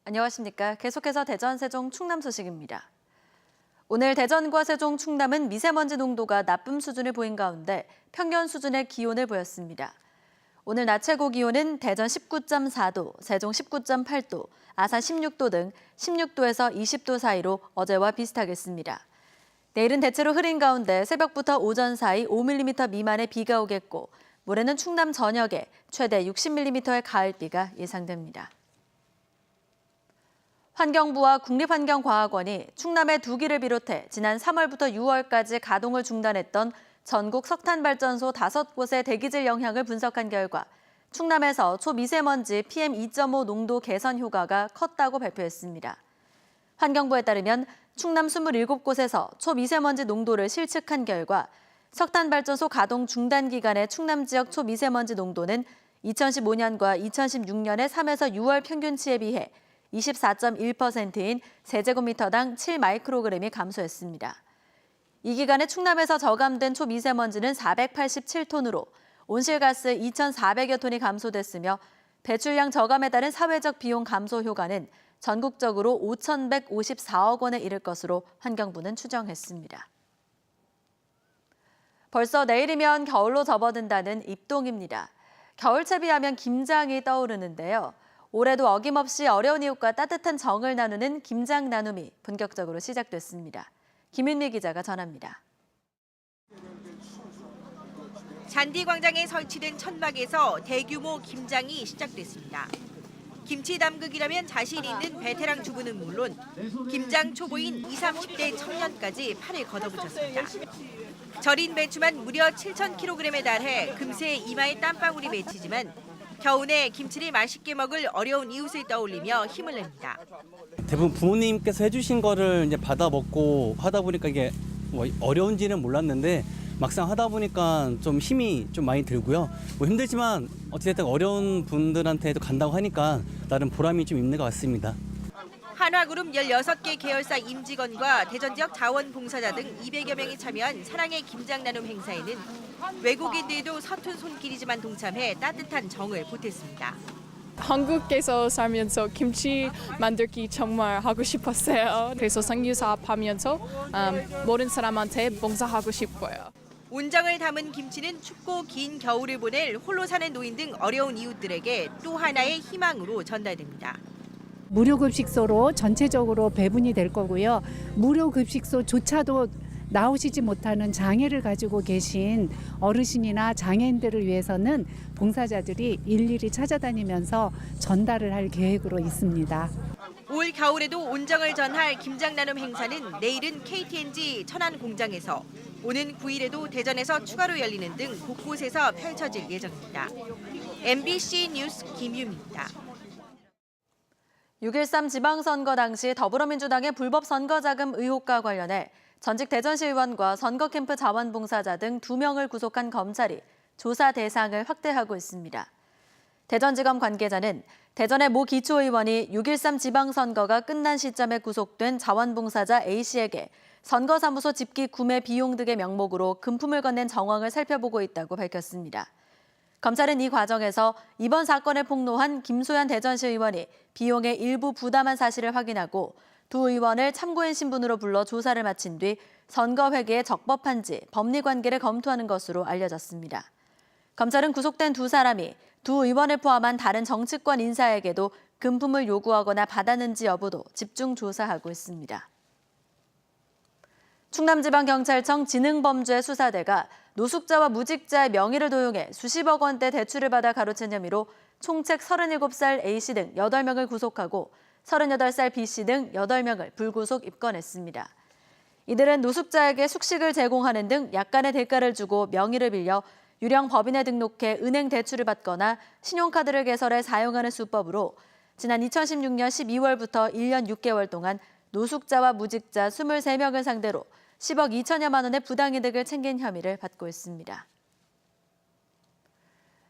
안녕하십니까. 계속해서 대전, 세종, 충남 소식입니다. 오늘 대전과 세종, 충남은 미세먼지 농도가 나쁨 수준을 보인 가운데 평년 수준의 기온을 보였습니다. 오늘 낮 최고 기온은 대전 19.4도, 세종 19.8도, 아산 16도 등 16도에서 20도 사이로 어제와 비슷하겠습니다. 내일은 대체로 흐린 가운데 새벽부터 오전 사이 5mm 미만의 비가 오겠고 모레는 충남 전역에 최대 60mm의 가을비가 예상됩니다. 환경부와 국립환경과학원이 충남의 2기를 비롯해 지난 3월부터 6월까지 가동을 중단했던 전국 석탄발전소 5곳의 대기질 영향을 분석한 결과 충남에서 초미세먼지 PM2.5 농도 개선 효과가 컸다고 발표했습니다. 환경부에 따르면 충남 27곳에서 초미세먼지 농도를 실측한 결과 석탄발전소 가동 중단 기간의 충남 지역 초미세먼지 농도는 2015년과 2016년의 3에서 6월 평균치에 비해 24.1%인 세제곱미터당 7마이크로그램이 감소했습니다. 이 기간에 충남에서 저감된 초미세먼지는 487톤으로 온실가스 2,400여 톤이 감소됐으며 배출량 저감에 따른 사회적 비용 감소 효과는 전국적으로 5,154억 원에 이를 것으로 환경부는 추정했습니다. 벌써 내일이면 겨울로 접어든다는 입동입니다. 겨울채비 하면 김장이 떠오르는데요. 올해도 어김없이 어려운 이웃과 따뜻한 정을 나누는 김장 나눔이 본격적으로 시작됐습니다. 김윤미 기자가 전합니다. 잔디광장에 설치된 천막에서 대규모 김장이 시작됐습니다. 김치 담그기라면 자신 있는 베테랑 주부는 물론 김장 초보인 20, 30대 청년까지 팔을 걷어붙였습니다. 절인 배추만 무려 7,000kg에 달해 금세 이마에 땀방울이 맺히지만 겨우내 김치를 맛있게 먹을 어려운 이웃을 떠올리며 힘을 냅니다. 대부분 부모님께서 해주신 거를 이제 받아 먹고 하다 보니까 이게 뭐 어려운지는 몰랐는데 막상 하다 보니까 좀 힘이 좀 많이 들고요. 뭐 힘들지만 어찌됐든 어려운 분들한테도 간다고 하니까 나름 보람이 좀 있는 것 같습니다. 한화그룹 16개 계열사 임직원과 대전 지역 자원봉사자 등 200여 명이 참여한 사랑의 김장 나눔 행사에는 외국인들도 서툰 손길이지만 동참해 따뜻한 정을 보탰습니다. 한국에서 살면서 김치 만들기 정말 하고 싶었어요. 그래서 생유사업하면서 모든 사람한테 봉사하고 싶어요. 온정을 담은 김치는 춥고 긴 겨울을 보낼 홀로 사는 노인 등 어려운 이웃들에게 또 하나의 희망으로 전달됩니다. 무료급식소로 전체적으로 배분이 될 거고요. 무료급식소조차도 나오시지 못하는 장애를 가지고 계신 어르신이나 장애인들을 위해서는 봉사자들이 일일이 찾아다니면서 전달을 할 계획으로 있습니다. 올 겨울에도 온정을 전할 김장 나눔 행사는 내일은 KTNG 천안 공장에서 오는 9일에도 대전에서 추가로 열리는 등 곳곳에서 펼쳐질 예정입니다. MBC 뉴스 김유미입니다. 6.13 지방선거 당시 더불어민주당의 불법 선거자금 의혹과 관련해 전직 대전시 의원과 선거캠프 자원봉사자 등 2명을 구속한 검찰이 조사 대상을 확대하고 있습니다. 대전지검 관계자는 대전의 모 기초의원이 6.13 지방선거가 끝난 시점에 구속된 자원봉사자 A씨에게 선거사무소 집기 구매 비용 등의 명목으로 금품을 건넨 정황을 살펴보고 있다고 밝혔습니다. 검찰은 이 과정에서 이번 사건을 폭로한 김소연 대전시 의원이 비용의 일부 부담한 사실을 확인하고 두 의원을 참고인 신분으로 불러 조사를 마친 뒤 선거회계에 적법한지 법리관계를 검토하는 것으로 알려졌습니다. 검찰은 구속된 두 사람이 두 의원을 포함한 다른 정치권 인사에게도 금품을 요구하거나 받았는지 여부도 집중 조사하고 있습니다. 충남지방경찰청 지능범죄수사대가 노숙자와 무직자의 명의를 도용해 수십억 원대 대출을 받아 가로챈 혐의로 총책 37살 A씨 등 8명을 구속하고 38살 B씨 등 8명을 불구속 입건했습니다. 이들은 노숙자에게 숙식을 제공하는 등 약간의 대가를 주고 명의를 빌려 유령 법인에 등록해 은행 대출을 받거나 신용카드를 개설해 사용하는 수법으로 지난 2016년 12월부터 1년 6개월 동안 노숙자와 무직자 23명을 상대로 10억 2천여만 원의 부당이득을 챙긴 혐의를 받고 있습니다.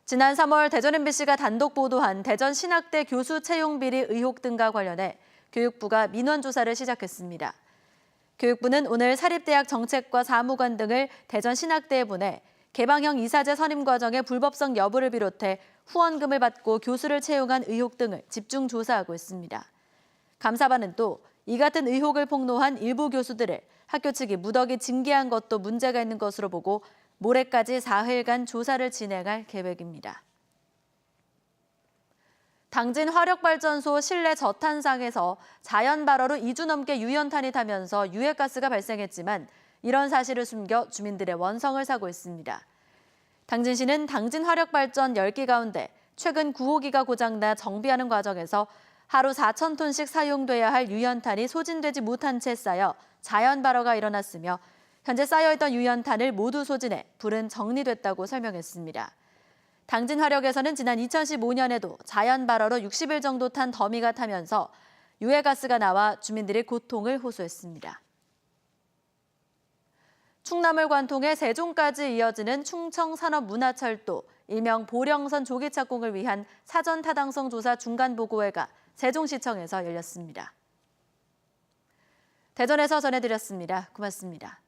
지난 3월 대전 MBC가 단독 보도한 대전 신학대 교수 채용 비리 의혹 등과 관련해 교육부가 민원 조사를 시작했습니다. 교육부는 오늘 사립대학 정책과 사무관 등을 대전 신학대에 보내 개방형 이사제 선임 과정의 불법성 여부를 비롯해 후원금을 받고 교수를 채용한 의혹 등을 집중 조사하고 있습니다. 감사반은 또 이 같은 의혹을 폭로한 일부 교수들을 학교 측이 무더기 징계한 것도 문제가 있는 것으로 보고 모레까지 4일간 조사를 진행할 계획입니다. 당진 화력발전소 실내 저탄상에서 자연 발화로 2주 넘게 유연탄이 타면서 유해가스가 발생했지만 이런 사실을 숨겨 주민들의 원성을 사고 있습니다. 당진시는 당진 화력발전 10기 가운데 최근 9호기가 고장나 정비하는 과정에서 하루 4,000톤씩 사용돼야 할 유연탄이 소진되지 못한 채 쌓여 자연 발화가 일어났으며 현재 쌓여있던 유연탄을 모두 소진해 불은 정리됐다고 설명했습니다. 당진 화력에서는 지난 2015년에도 자연 발화로 60일 정도 탄 더미가 타면서 유해가스가 나와 주민들이 고통을 호소했습니다. 충남을 관통해 세종까지 이어지는 충청산업문화철도, 일명 보령선 조기 착공을 위한 사전 타당성 조사 중간 보고회가 세종시청에서 열렸습니다. 대전에서 전해드렸습니다. 고맙습니다.